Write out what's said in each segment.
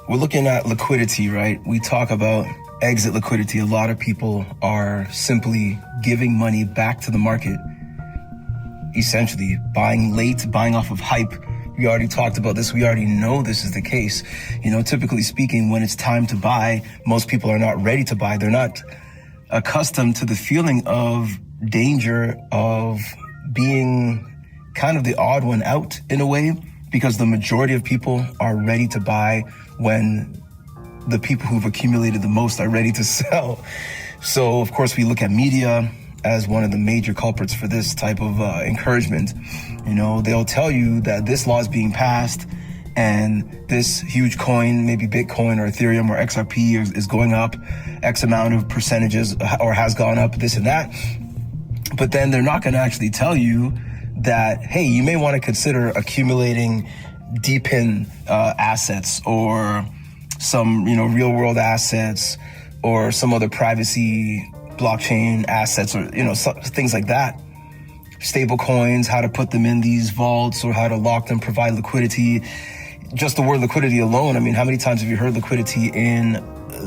we're looking at liquidity, right? We talk about exit liquidity. A lot of people are simply giving money back to the market, essentially buying late, buying off of hype. We already talked about this. We already know this is the case. Typically speaking, when it's time to buy, most people are not ready to buy. They're not accustomed to the feeling of danger of being kind of the odd one out in a way, because the majority of people are ready to buy when the people who've accumulated the most are ready to sell. So of course we look at media as one of the major culprits for this type of encouragement. They'll tell you that this law is being passed and this huge coin, maybe Bitcoin or Ethereum or XRP is going up X amount of percentages or has gone up this and that. But then they're not going to actually tell you that, hey, you may want to consider accumulating deep in assets or some, real world assets or some other privacy blockchain assets or, things like that. Stable coins, how to put them in these vaults or how to lock them, provide liquidity. Just the word liquidity alone. How many times have you heard liquidity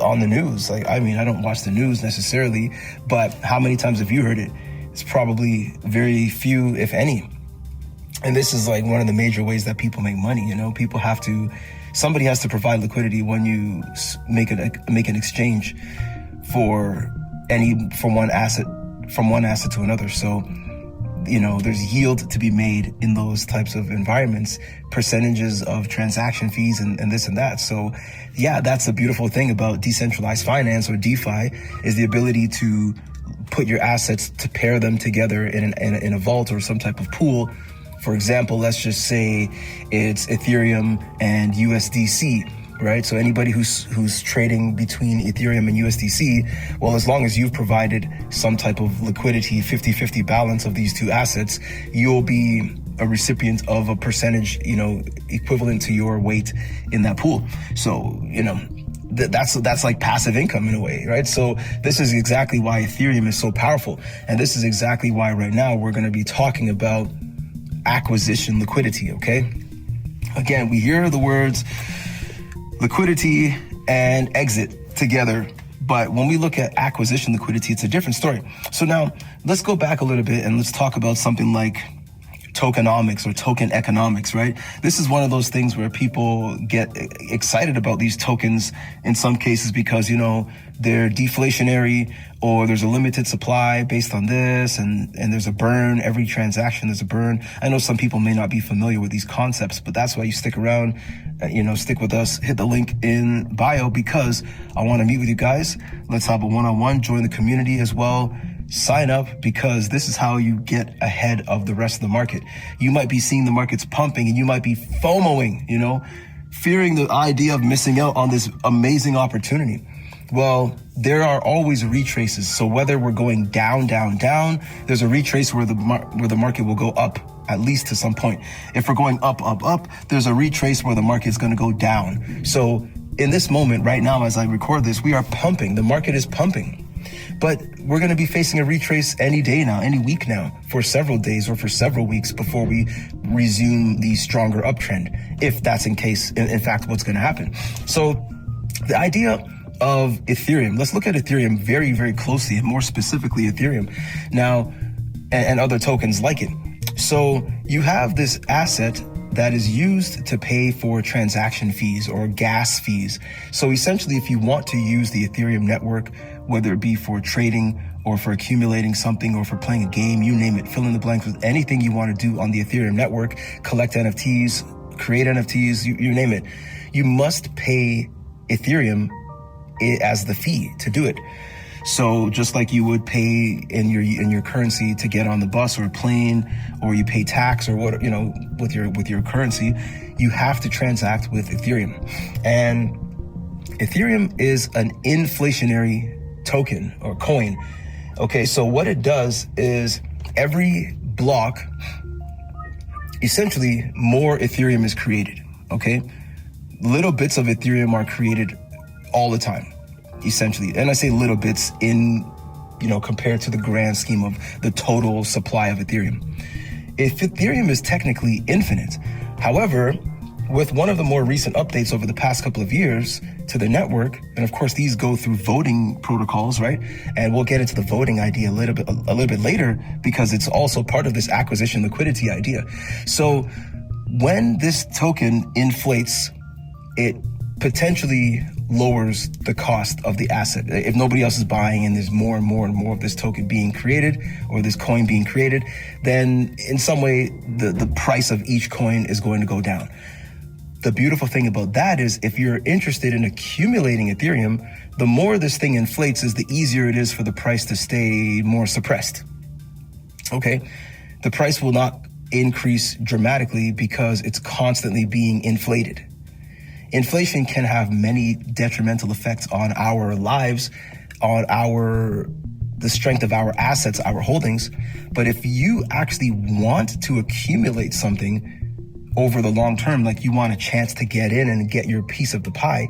on the news? I don't watch the news necessarily, but how many times have you heard it? It's probably very few, if any. And this is one of the major ways that people make money. Somebody has to provide liquidity when you make an exchange from one asset to another. So, there's yield to be made in those types of environments, percentages of transaction fees and this and that. So yeah, that's a beautiful thing about decentralized finance or DeFi, is the ability to put your assets, to pair them together in a vault or some type of pool. For example, let's just say it's Ethereum and USDC, right? So anybody who's trading between Ethereum and USDC, well, as long as you've provided some type of liquidity, 50-50 balance of these two assets, you'll be a recipient of a percentage, equivalent to your weight in that pool. So, that's like passive income in a way, right? So this is exactly why Ethereum is so powerful. And this is exactly why right now we're going to be talking about acquisition liquidity, okay? Again, we hear the words liquidity and exit together, but when we look at acquisition liquidity, it's a different story. So now let's go back a little bit and let's talk about something like tokenomics or token economics, right? This is one of those things where people get excited about these tokens in some cases because, they're deflationary or there's a limited supply based on this and there's a burn. Every transaction, there's a burn. I know some people may not be familiar with these concepts, but that's why you stick around, stick with us, hit the link in bio because I want to meet with you guys. Let's have a one-on-one, join the community as well. Sign up because this is how you get ahead of the rest of the market. You might be seeing the markets pumping and you might be FOMOing, fearing the idea of missing out on this amazing opportunity. Well, there are always retraces. So whether we're going down, there's a retrace where the market will go up, at least to some point. If we're going up, there's a retrace where the market is going to go down. So in this moment right now, as I record this, we are pumping. The market is pumping. But we're going to be facing a retrace any day now, any week now, for several days or for several weeks before we resume the stronger uptrend, if that's in fact, what's going to happen. So the idea of Ethereum, let's look at Ethereum very, very closely, and more specifically Ethereum now, and other tokens like it. So you have this asset that is used to pay for transaction fees or gas fees. So essentially, if you want to use the Ethereum network, whether it be for trading or for accumulating something or for playing a game, you name it, fill in the blanks with anything you want to do on the Ethereum network, collect NFTs, create NFTs, you name it, you must pay Ethereum as the fee to do it. So just like you would pay in your currency to get on the bus or a plane, or you pay tax or what, with your currency, you have to transact with Ethereum. And Ethereum is an inflationary token or coin. Okay, so what it does is every block, essentially more Ethereum is created, okay? Little bits of Ethereum are created all the time, essentially. And I say little bits compared to the grand scheme of the total supply of Ethereum. If Ethereum is technically infinite, however, with one of the more recent updates over the past couple of years to the network, and of course these go through voting protocols, right? And we'll get into the voting idea a little bit later, because it's also part of this acquisition liquidity idea. So when this token inflates, it potentially lowers the cost of the asset. If nobody else is buying and there's more and more and more of this token being created, or this coin being created, then in some way the price of each coin is going to go down. The beautiful thing about that is, if you're interested in accumulating Ethereum, the more this thing inflates is the easier it is for the price to stay more suppressed. Okay, the price will not increase dramatically because it's constantly being inflated. Inflation can have many detrimental effects on our lives, on the strength of our assets, our holdings. But if you actually want to accumulate something over the long term, like you want a chance to get in and get your piece of the pie,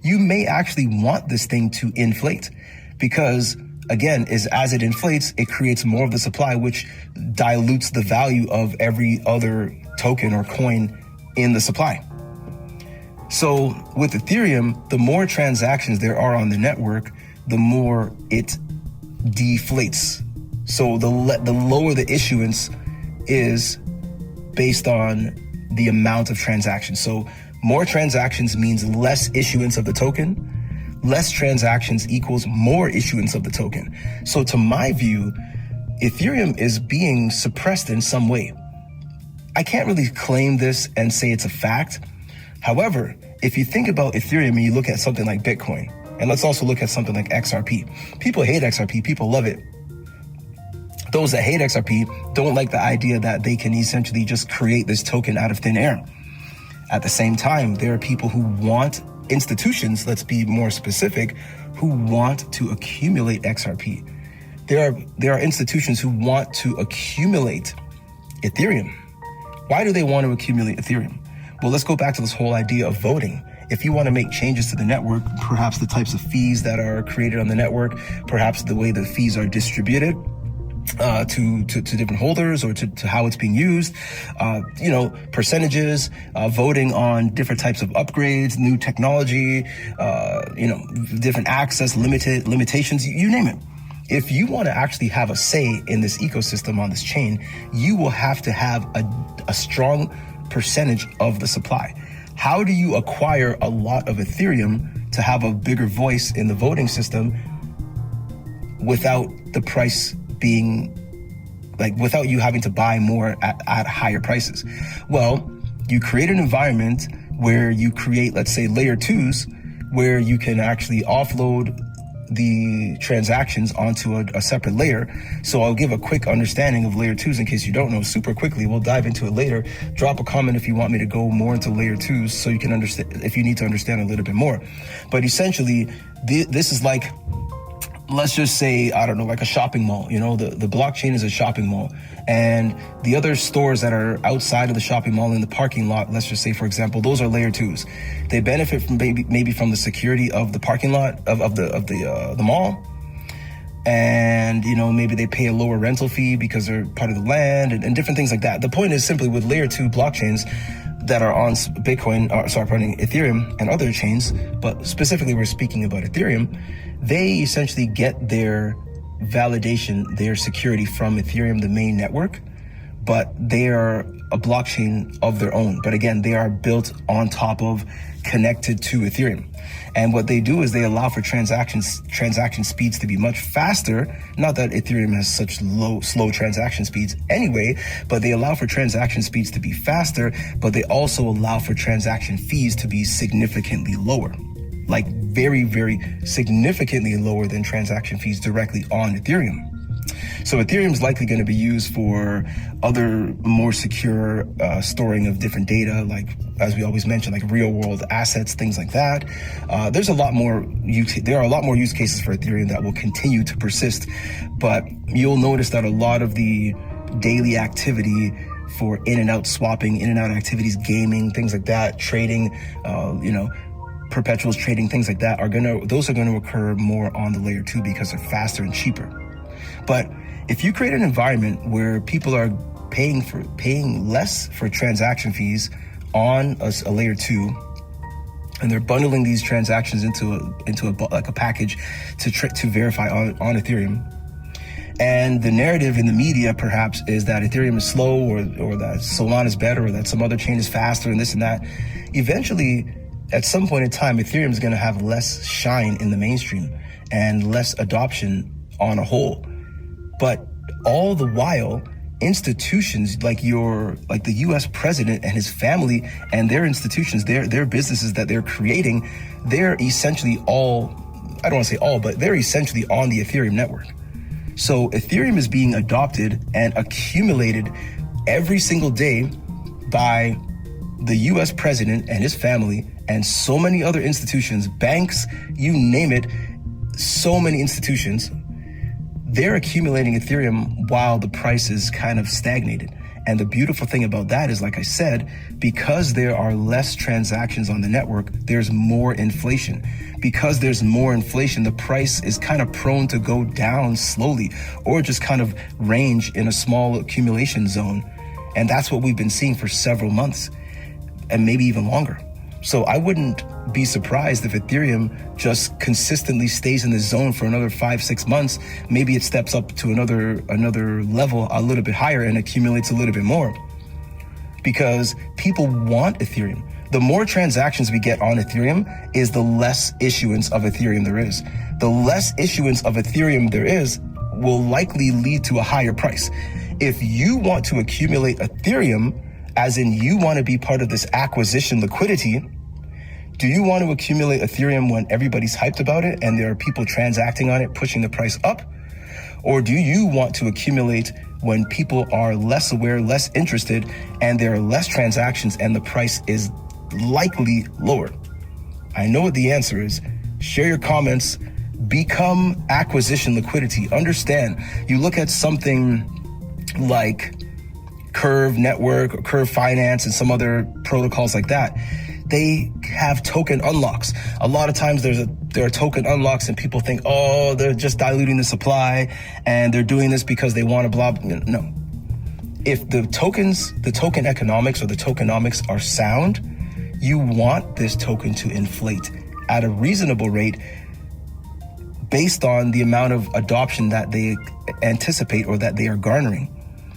you may actually want this thing to inflate, because again, as it inflates, it creates more of the supply, which dilutes the value of every other token or coin in the supply. So with Ethereum, the more transactions there are on the network, the more it deflates. So the lower the issuance is based on the amount of transactions. So more transactions means less issuance of the token. Less transactions equals more issuance of the token. So to my view, Ethereum is being suppressed in some way. I can't really claim this and say it's a fact. However, if you think about Ethereum and you look at something like Bitcoin, and let's also look at something like XRP. People hate XRP, people love it. Those that hate XRP don't like the idea that they can essentially just create this token out of thin air. At the same time, there are people who want, institutions, let's be more specific, who want to accumulate XRP. There are institutions who want to accumulate Ethereum. Why do they want to accumulate Ethereum? Well, let's go back to this whole idea of voting. If you want to make changes to the network, perhaps the types of fees that are created on the network, perhaps the way the fees are distributed to different holders, or to how it's being used, percentages, voting on different types of upgrades, new technology, different access, limitations, you name it. If you want to actually have a say in this ecosystem on this chain, you will have to have a strong percentage of the supply. How do you acquire a lot of Ethereum to have a bigger voice in the voting system without the price being, without you having to buy more at higher prices? Well, you create an environment where you create, let's say, layer 2s, where you can actually offload the transactions onto a separate layer. So I'll give a quick understanding of layer 2s in case you don't know super quickly. We'll dive into it later. Drop a comment if you want me to go more into layer 2s so you can understand, if you need to understand a little bit more. But essentially, this is like, let's just say, I don't know, like a shopping mall. The blockchain is a shopping mall, and the other stores that are outside of the shopping mall in the parking lot, let's just say, for example, those are layer 2s. They benefit from maybe from the security of the parking lot of the mall, and maybe they pay a lower rental fee because they're part of the land, and different things like that. The point is simply, with layer 2 blockchains that are on Ethereum and other chains, but specifically we're speaking about Ethereum, they essentially get their validation, their security from Ethereum, the main network, but they are a blockchain of their own. But again, they are built on top of, connected to Ethereum. And what they do is they allow for transaction speeds to be much faster. Not that Ethereum has such slow transaction speeds anyway, but they allow for transaction speeds to be faster, but they also allow for transaction fees to be significantly lower. Like very, very significantly lower than transaction fees directly on Ethereum. So Ethereum is likely going to be used for other more secure storing of different data, like, as we always mention, like real world assets, things like that. There are a lot more use cases for Ethereum that will continue to persist, but you'll notice that a lot of the daily activity for in and out swapping, in and out activities, gaming, things like that, trading, perpetuals trading, things like that those are going to occur more on the layer 2 because they're faster and cheaper. But if you create an environment where people are paying less for transaction fees on a layer 2, and they're bundling these transactions into a package to verify on Ethereum. And the narrative in the media perhaps is that Ethereum is slow, or that Solana is better, or that some other chain is faster, and this and that. Eventually, at some point in time, Ethereum is going to have less shine in the mainstream and less adoption on a whole. But all the while, institutions like the US president and his family and their institutions, their businesses that they're creating, they're essentially all, I don't want to say all, but they're essentially on the Ethereum network. So Ethereum is being adopted and accumulated every single day by the US president and his family and so many other institutions, banks, you name it, so many institutions. They're accumulating Ethereum while the price is kind of stagnated. And the beautiful thing about that is, like I said, because there are less transactions on the network, there's more inflation. Because there's more inflation, the price is kind of prone to go down slowly or just kind of range in a small accumulation zone. And that's what we've been seeing for several months and maybe even longer. So I wouldn't be surprised if Ethereum just consistently stays in this zone for another 5-6 months. Maybe it steps up to another level a little bit higher and accumulates a little bit more, because people want Ethereum. The more transactions we get on Ethereum is the less issuance of Ethereum there is. The less issuance of Ethereum there is will likely lead to a higher price. If you want to accumulate Ethereum, as in you want to be part of this acquisition liquidity, do you want to accumulate Ethereum when everybody's hyped about it and there are people transacting on it, pushing the price up? Or do you want to accumulate when people are less aware, less interested, and there are less transactions and the price is likely lower? I know what the answer is. Share your comments. Become acquisition liquidity. Understand, you look at something like Curve Network or Curve Finance and some other protocols like that. They have token unlocks. A lot of times there are token unlocks and people think, oh, they're just diluting the supply and they're doing this because they want to blah. No. If the token economics or the tokenomics are sound, you want this token to inflate at a reasonable rate based on the amount of adoption that they anticipate or that they are garnering.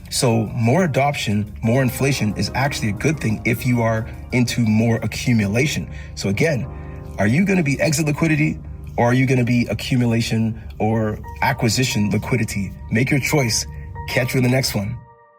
So more adoption, more inflation is actually a good thing if you are into more accumulation. So again, are you going to be exit liquidity or are you going to be accumulation or acquisition liquidity? Make your choice. Catch you in the next one.